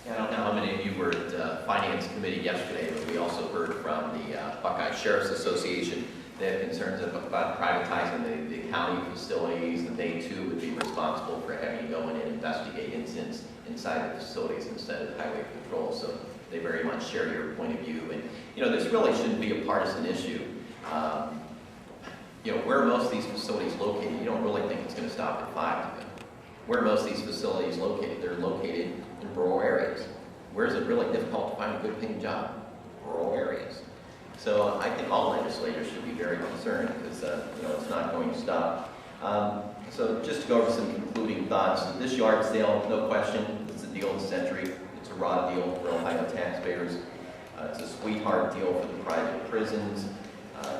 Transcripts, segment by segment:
Yeah, I don't know how many of you were at the Finance Committee yesterday, but we also heard from the Buckeye Sheriff's Association. They have concerns about privatizing the county facilities, and they too would be responsible for having to go in and investigate incidents inside the facilities instead of the highway patrol. So they very much share your point of view. And this really shouldn't be a partisan issue. Where most of these facilities located, you don't really think it's going to stop at 5. Where are most of these facilities located? They're located in rural areas. Where is it really difficult to find a good paying job? Rural areas. So I think all legislators should be very concerned because it's not going to stop. So just to go over some concluding thoughts, this yard sale, no question, it's a deal of the century. It's a raw deal for Ohio taxpayers. It's a sweetheart deal for the private prisons.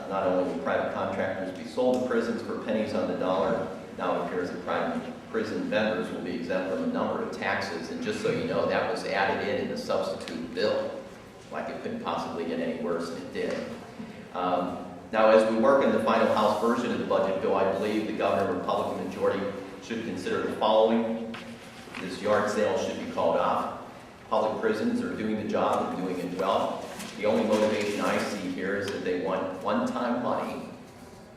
Not only will private contractors be sold to prisons for pennies on the dollar, now it appears that private prison vendors will be exempt from a number of taxes. And just so you know, that was added in the substitute bill. Like it couldn't possibly get any worse, and it did. Now, as we work on the final House version of the budget bill, I believe the governor and Republican majority should consider the following. This yard sale should be called off. Public prisons are doing the job and doing it well. The only motivation I see here is that they want one-time money,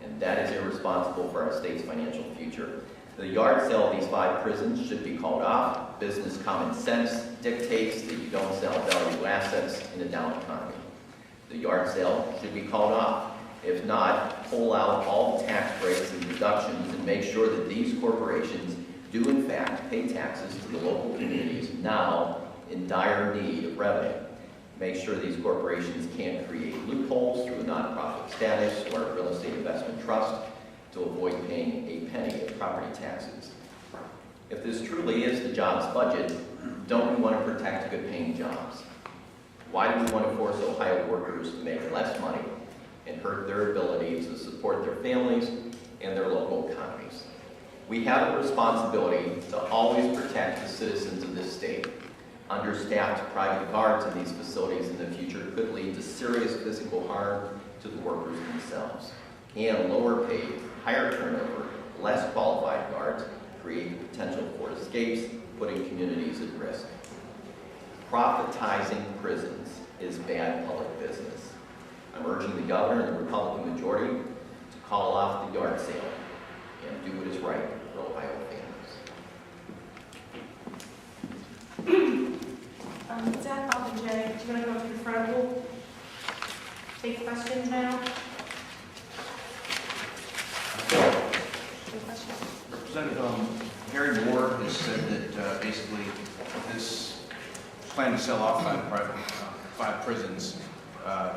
and that is irresponsible for our state's financial future. The yard sale of these 5 prisons should be called off. Business common sense dictates that you don't sell valuable assets in a down economy. The yard sale should be called off. If not, pull out all the tax breaks and deductions and make sure that these corporations do in fact pay taxes to the local communities now in dire need of revenue. Make sure these corporations can't create loopholes through a nonprofit status or a real estate investment trust to avoid paying a penny of property taxes. If this truly is the jobs budget, don't we want to protect good-paying jobs? Why do we want to force Ohio workers to make less money and hurt their ability to support their families and their local economies? We have a responsibility to always protect the citizens of this state. Understaffed private guards in these facilities in the future could lead to serious physical harm to the workers themselves. And lower paid, higher turnover, less qualified guards create the potential for escapes, putting communities at risk. Profitizing prisons is bad public business. I'm urging the governor and the Republican majority to call off the yard sale and do what is right for Ohio families. Zach, Bob, and Jay, do you want to go to the front? We'll take questions now. Any questions? Representative Harry Moore has said that basically this plan to sell off 5 prisons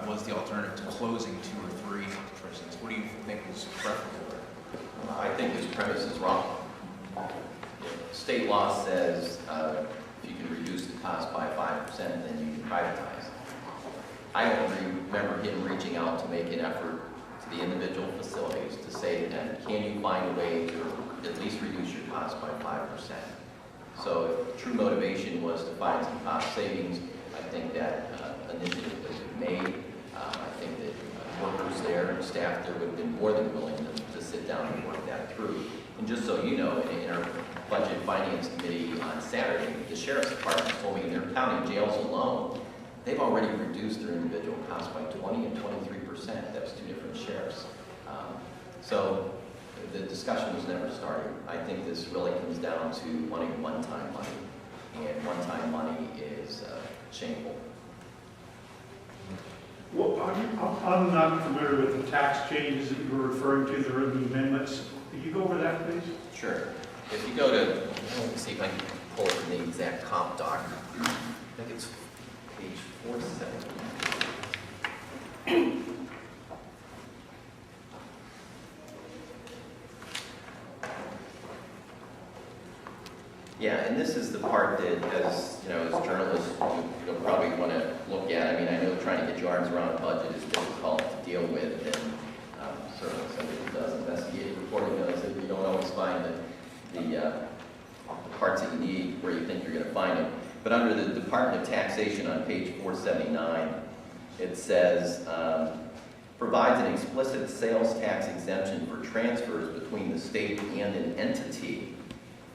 was the alternative to closing 2 or 3 prisons. What do you think is preferable? I think his premise is wrong. State law says if you can reduce the cost by 5%, then you can privatize. I don't remember him reaching out to make an effort to the individual facilities to say to them, can you find a way to at least reduce your cost by 5%? So if true motivation was to find some cost savings, I think that initiative would have been made. I think that workers there and staff there would have been more than willing to sit down and work that through. And just so you know, in our Budget Finance Committee on Saturday, the Sheriff's Department told me in their county jails alone, they've already reduced their individual costs by 20 and 23%. That's 2 different sheriffs. So the discussion was never started. I think this really comes down to wanting one-time money, and one-time money is shameful. Well, I'm not familiar with the tax changes that you were referring to, the amendments. Could you go over that, please? Sure. If you go to, let me see if I can pull up the exact comp doc. I think it's page 470. Yeah, and this is the part that, as journalists, you'll probably want to look at. I mean, I know trying to get your arms around a budget is difficult to deal with, and certainly somebody who does investigative reporting knows that you don't always find the parts that you need where you think you're going to find them. But under the Department of Taxation on page 479, it says, provides an explicit sales tax exemption for transfers between the state and an entity,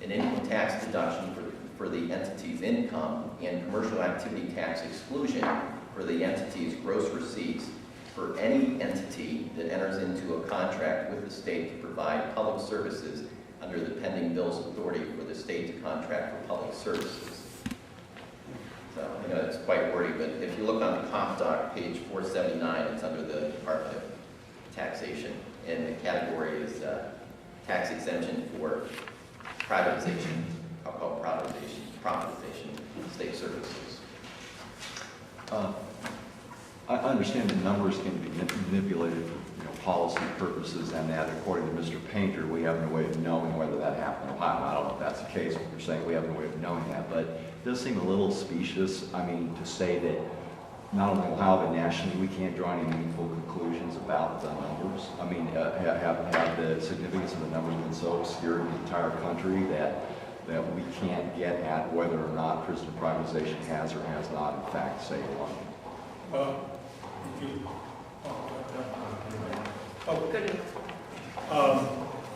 an income tax deduction for the entity's income and commercial activity tax exclusion for the entity's gross receipts for any entity that enters into a contract with the state to provide public services under the pending bill's authority for the state to contract for public services. So, it's quite wordy, but if you look on the comp doc, page 479, it's under the Department of Taxation, and the category is tax exemption for privatization. I'll call it privatization of state services. I understand the numbers can be manipulated for policy purposes, and that, according to Mr. Paynter, we have no way of knowing whether that happened in Ohio. I don't know if that's the case. You're saying we have no way of knowing that, but it does seem a little specious. I mean, to say that not only Ohio but nationally, we can't draw any meaningful conclusions about the numbers. I mean, have the significance of the numbers been so obscure in the entire country that we can't get at whether or not prison privatization has or has not, in fact, saved money?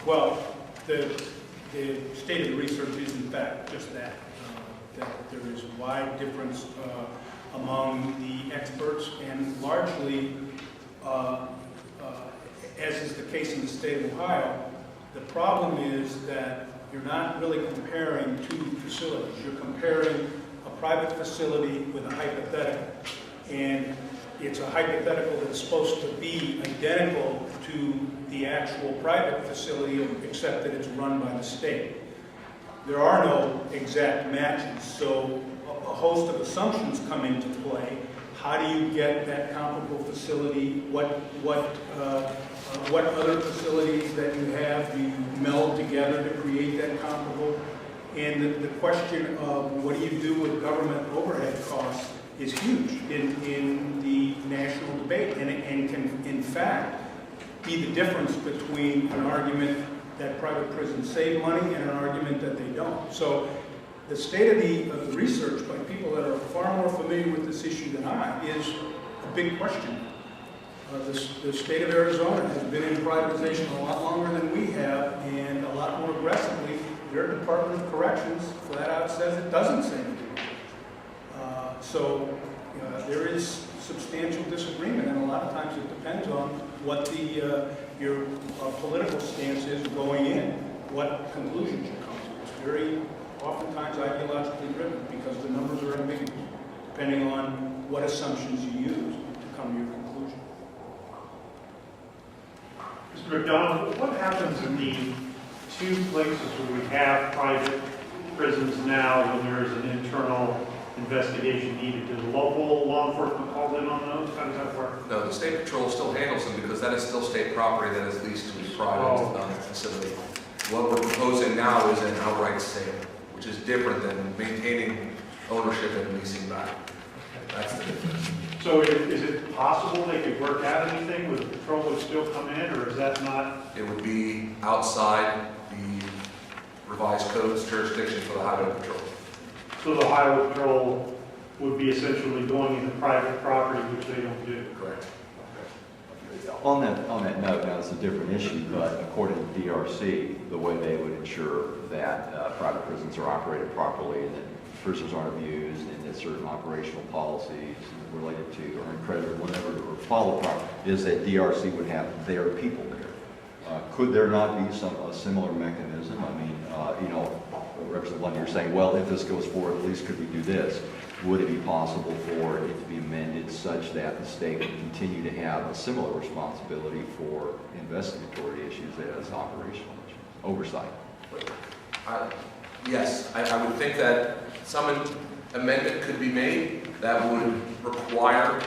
Well, the state of the research is in fact just that, that there is a wide difference among the experts, and largely, as is the case in the state of Ohio, the problem is that you're not really comparing two facilities. You're comparing a private facility with a hypothetical, and it's a hypothetical that's supposed to be identical to the actual private facility, except that it's run by the state. There are no exact matches, so a host of assumptions come into play. How do you get that comparable facility? What other facilities that you have do you meld together to create that comparable? And the question of what do you do with government overhead costs is huge in the national debate, and can, in fact, be the difference between an argument that private prisons save money and an argument that they don't. So the state of the research by people that are far more familiar with this issue than I is a big question. The state of Arizona has been in privatization a lot longer than we have, and a lot more aggressively. Their Department of Corrections flat out says it doesn't save money. So there is substantial disagreement, and a lot of times it depends on what your political stance is going in, what conclusions you come to. It's very oftentimes ideologically driven because the numbers are ambiguous, depending on what assumptions you use to come to your conclusion. Mr. McDonald, what happens in the two places where we have private prisons now when there is an internal investigation needed? Does the local law enforcement call in on those? How does that work? No, the state patrol still handles them because that is still state property that is leased to a private facility. What we're proposing now is an outright sale, which is different than maintaining ownership and leasing back. That's the difference. So is it possible they could work out anything where the patrol would still come in, or is that not? It would be outside the revised code's jurisdiction for the highway patrol. So the highway patrol would be essentially going into private property, which they don't do. Correct. On that note, now it's a different issue, but according to DRC, the way they would ensure that private prisons are operated properly and that prisoners aren't abused and that certain operational policies related to earned credit or whatever are followed properly is that DRC would have their people there. Could there not be a similar mechanism? I mean, Representative Lundy, you're saying, well, if this goes forward, at least could we do this? Would it be possible for it to be amended such that the state would continue to have a similar responsibility for investigatory issues as operational issues, oversight? Yes, I would think that some amendment could be made that would require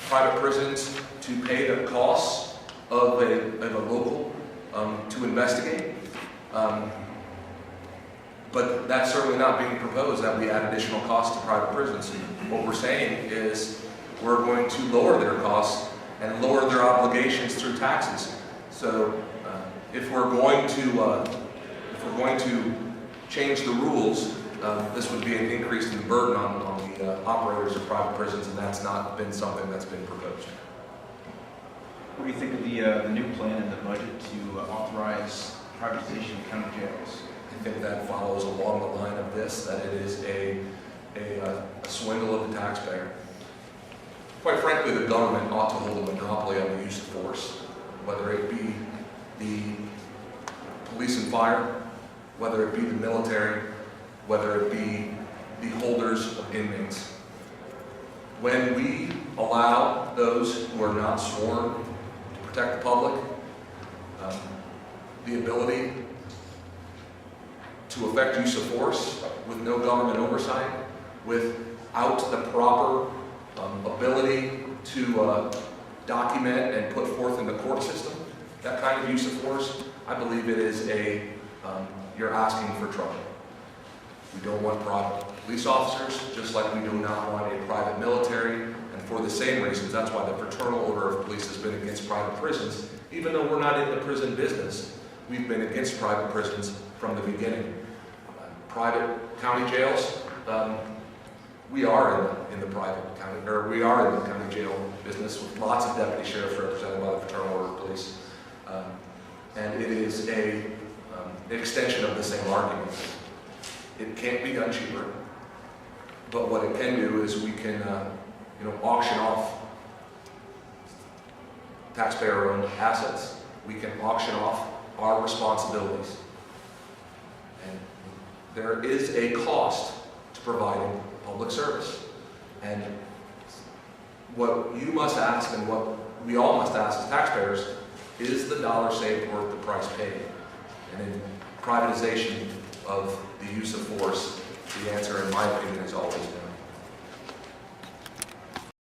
private prisons to pay the costs of a local to investigate. But that's certainly not being proposed, that we add additional costs to private prisons. What we're saying is we're going to lower their costs and lower their obligations through taxes. So if we're going to change the rules, this would be an increase in the burden on the operators of private prisons, and that's not been something that's been proposed. What do you think of the new plan in the budget to authorize privatization of county jails? I think that follows along the line of this, that it is a swindle of the taxpayer. Quite frankly, the government ought to hold a monopoly on the use of force, whether it be the police and fire, whether it be the military, whether it be the holders of inmates. When we allow those who are not sworn to protect the public the ability to effect use of force with no government oversight, without the proper ability to document and put forth in the court system that kind of use of force, I believe it is you're asking for trouble. We don't want private police officers, just like we do not want a private military, and for the same reasons, that's why the Fraternal Order of Police has been against private prisons. Even though we're not in the prison business, we've been against private prisons from the beginning. Private county jails, we are in the private county, or we are in the county jail business with lots of deputy sheriffs represented by the Fraternal Order of Police. And it is an extension of the same argument. It can't be done cheaper, but what it can do is we can, auction off taxpayer-owned assets. We can auction off our responsibilities. And there is a cost to providing public service. And what you must ask and what we all must ask as taxpayers, is the dollar saved worth the price paid? And in privatization of the use of force, the answer, in my opinion, is always no.